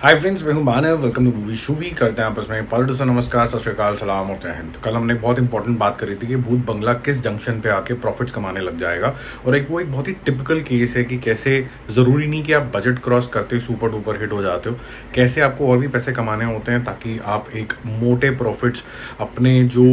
हाय friends, मैं हूं Manav. Welcome to movie shoovy. करते हैं आपस में पलट से नमस्कार, सत श्री अकाल, सलाम और जय हिंद। कल हमने एक बहुत इंपॉर्टेंट बात करी थी कि भूत बंगला किस जंक्शन पे आके प्रॉफिट्स कमाने लग जाएगा। और एक बहुत ही टिपिकल केस है कि कैसे ज़रूरी नहीं कि आप बजट क्रॉस करते ही सुपर डुपर हिट हो जाते हो, कैसे आपको और भी पैसे कमाने होते हैं ताकि आप एक मोटे प्रॉफिट्स अपने जो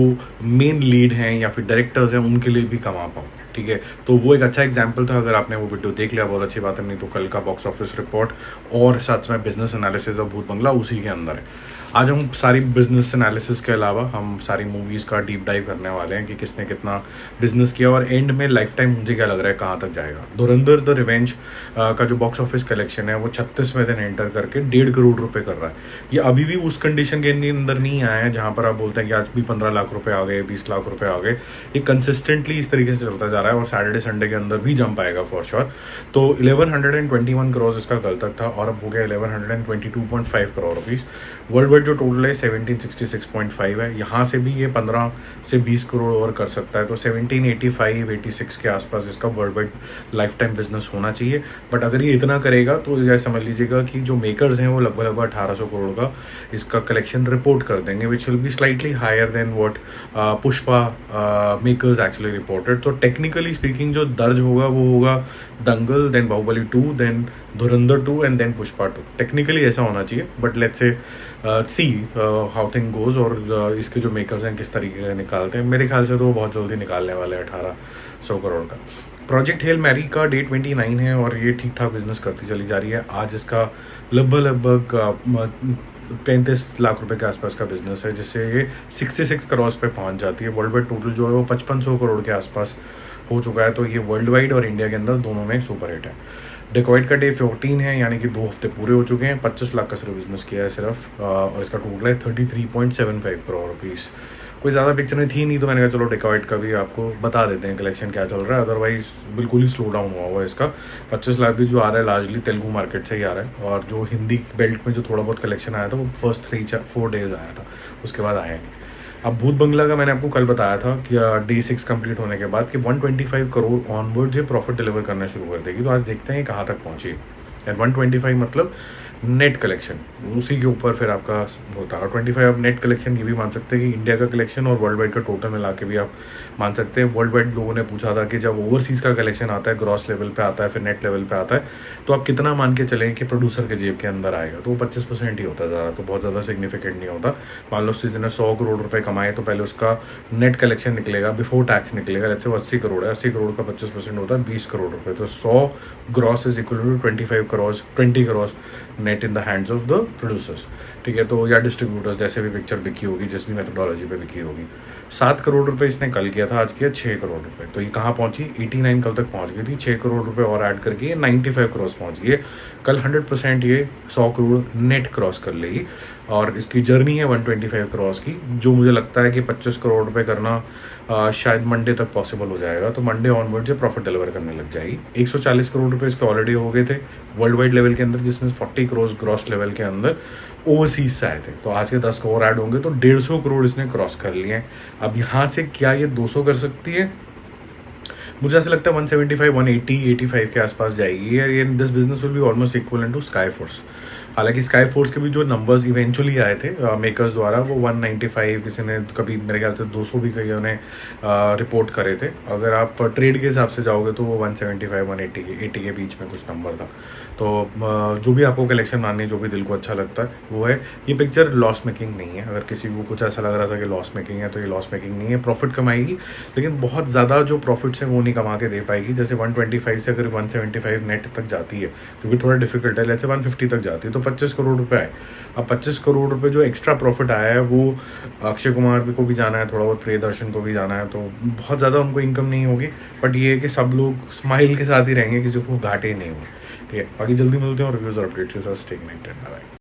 मेन लीड हैं या फिर डायरेक्टर्स हैं उनके लिए भी कमा पाओ। ठीक है, तो वो एक अच्छा एग्जाम्पल था। अगर आपने वो वीडियो देख लिया बहुत अच्छी बात है, नहीं तो कल का बॉक्स ऑफिस रिपोर्ट और साथ में बिजनेस एनालिसिस ऑफ भूत बंगला उसी के अंदर है। आज हम सारी बिजनेस एनालिसिस के अलावा हम सारी मूवीज़ का डीप डाइव करने वाले हैं कि किसने कितना बिजनेस किया और एंड में लाइफ टाइम मुझे क्या लग रहा है कहाँ तक जाएगा। धुरंधर द रिवेंज का जो बॉक्स ऑफिस कलेक्शन है वो 36वें दिन एंटर करके 1.5 करोड़ रुपए कर रहा है। ये अभी भी उस कंडीशन के अंदर नहीं आया है जहाँ पर आप बोलते हैं कि आज भी 15 लाख रुपए आ गए, 20 लाख रुपए आ गए। ये कंसिस्टेंटली इस तरीके से चलता जा रहा है और सैटरडे संडे के अंदर भी जंप आएगा फॉर श्योर। तो 1121 करोड़ इसका कल तक था और अब हो गया 1122.5 करोड़ रुपीज़। वर्ल्ड वाइड जो टोटल है 1766.5 है। यहाँ से भी ये 15 से 20 करोड़ और कर सकता है, तो 1785-86 के आसपास इसका world wide life time business होना चाहिए। बट अगर ये इतना करेगा तो ये समझ लीजिएगा कि जो मेकर्स हैं वो लगभग 1800 करोड़ का इसका कलेक्शन रिपोर्ट कर देंगे, which will be slightly higher than what Pushpa makers actually reported. तो टेक्निकली स्पीकिंग जो दर्ज होगा वो होगा दंगल, then Baahubali 2, then Dhurandhar 2 and then Pushpa 2। Technically ऐसा होना चाहिए, but let's say see how thing goes और इसके जो मेकर्स हैं किस तरीके से निकालते हैं। मेरे ख्याल से तो बहुत जल्दी निकालने वाले हैं 1800 करोड़ का। प्रोजेक्ट हेल मैरी का डे 29 है और ये ठीक ठाक बिजनेस करती चली जा रही है। आज इसका लगभग 35 लाख रुपए के आसपास का बिजनेस है, जिससे ये 66 करोड़ पे पहुंच जाती है। वर्ल्ड वाइड टोटल जो है वो 5500 करोड़ के आसपास हो चुका है। तो ये वर्ल्ड वाइड और इंडिया के अंदर दोनों में सुपर हिट है। डेकॉइट का डे 14 है, यानी कि 2 हफ्ते पूरे हो चुके हैं। 25 लाख का सिर्फ बिजनेस किया है सिर्फ और इसका टोटल है 33.75 करोड़ रुपीज़। कोई ज़्यादा पिक्चर में थी नहीं, तो मैंने कहा चलो डेकॉइट का भी आपको बता देते हैं कलेक्शन क्या चल रहा है। अदरवाइज बिल्कुल ही स्लो डाउन हुआ है इसका। 25 लाख भी जो आ रहा है लार्जली तेलुगु मार्केट से ही आ रहा है और जो हिंदी बेल्ट में जो थोड़ा बहुत कलेक्शन आया था वो फर्स्ट 3-4 डेज आया था, उसके बाद आया नहीं। अब भूत बंगला का मैंने आपको कल बताया था कि डे 6 कंप्लीट होने के बाद कि 125 करोड़ ऑनवर्ड जो प्रॉफिट डिलीवर करना शुरू कर देगी। तो आज देखते हैं कहाँ तक पहुँची। एंड 125 मतलब नेट कलेक्शन, उसी के ऊपर फिर आपका होता है। और 25 आप नेट कलेक्शन ये भी मान सकते हैं कि इंडिया का कलेक्शन और वर्ल्ड वाइड का टोटल मिला के भी आप मान सकते हैं। वर्ल्ड वाइड लोगों ने पूछा था कि जब ओवरसीज़ का कलेक्शन आता है, ग्रॉस लेवल पे आता है, फिर नेट लेवल पे आता है, तो आप कितना मान के चलें कि प्रोड्यूसर के जेब के अंदर आएगा। तो वो 25% ही होता है ज़्यादा, तो बहुत ज़्यादा सिग्निफिकेंट नहीं होता। मान लो उसने 100 करोड़ रुपये कमाए तो पहले उसका नेट कलेक्शन निकलेगा, बिफोर टैक्स निकलेगा। जैसे 80 करोड़ है, 80 करोड़ का 25% होता है 20 करोड़ रुपये। तो 100 gross is equal to 25 crore, 20 crore net in the hands of the producers. ठीक है, तो या डिस्ट्रीब्यूटर्स, जैसे भी पिक्चर बिकी होगी, जिस भी मेथोडोलॉजी पे बिकी होगी। 7 करोड़ रुपए इसने कल किया था, आज किया 6 करोड़ रुपए। तो ये कहाँ पहुंची? 89 कल तक पहुंच गई थी। 6 करोड़ रुपए और ऐड करके ये 95 करोड़ पहुंच गई है। कल 100% ये 100 करोड़ नेट क्रॉस कर लेगी और इसकी जर्नी है 125 करोड़ की, जो मुझे लगता है कि 25 करोड़ रुपए करना शायद मंडे तक पॉसिबल हो जाएगा। तो मंडे ऑनवर्ड से प्रॉफिट डिलीवर करने लग जाएगी। 140 करोड़ रुपए इसके ऑलरेडी हो गए थे वर्ल्ड वाइड लेवल के अंदर, जिसमें 40 करोड़ ग्रॉस लेवल के अंदर ओवरसीज से आए थे। तो आज के 10 करोड़ ऐड होंगे तो 150 करोड़ इसने क्रॉस कर लिए हैं। अब यहाँ से क्या ये 200 कर सकती है? मुझे ऐसा लगता है 175, 180, 85 के आसपास जाएगी और ये this business will be almost equivalent to Sky Force. हालांकि स्काई फोर्स के भी जो नंबर्स इवेंचुअली आए थे मेकर्स द्वारा, वो 195, किसी ने कभी मेरे ख्याल से 200 भी कई ने रिपोर्ट करे थे। अगर आप ट्रेड के हिसाब से जाओगे तो वो 175, 180 के बीच में कुछ नंबर था। तो जो भी आपको कलेक्शन माननी, जो भी दिल को अच्छा लगता है वो है। ये पिक्चर लॉस मेकिंग नहीं है। अगर किसी को कुछ ऐसा लग रहा था कि लॉस मेकिंग है, तो ये लॉस मेकिंग नहीं है। प्रॉफिट कमाएगी, लेकिन बहुत ज़्यादा जो प्रॉफिट्स हैं वो नहीं कमा के दे पाएगी। जैसे 125 से अगर 175 नेट तक जाती है, जो कि थोड़ा डिफिकल्ट है, जैसे 150 तक जाती है, तो 25 करोड़ रुपए आए। अब 25 करोड़ रुपए जो एक्स्ट्रा प्रॉफिट आया है वो अक्षय कुमार को भी जाना है, थोड़ा बहुत प्रियदर्शन को भी जाना है, तो बहुत ज़्यादा उनको इनकम नहीं होगी। बट ये है कि सब लोग स्माइल के साथ ही रहेंगे, किसी को घाटे ही नहीं होंगे। ठीक है, बाकी जल्दी मिलते हैं और रिव्यूज़ और अपडेट्स के साथ। Stay connected. बाय।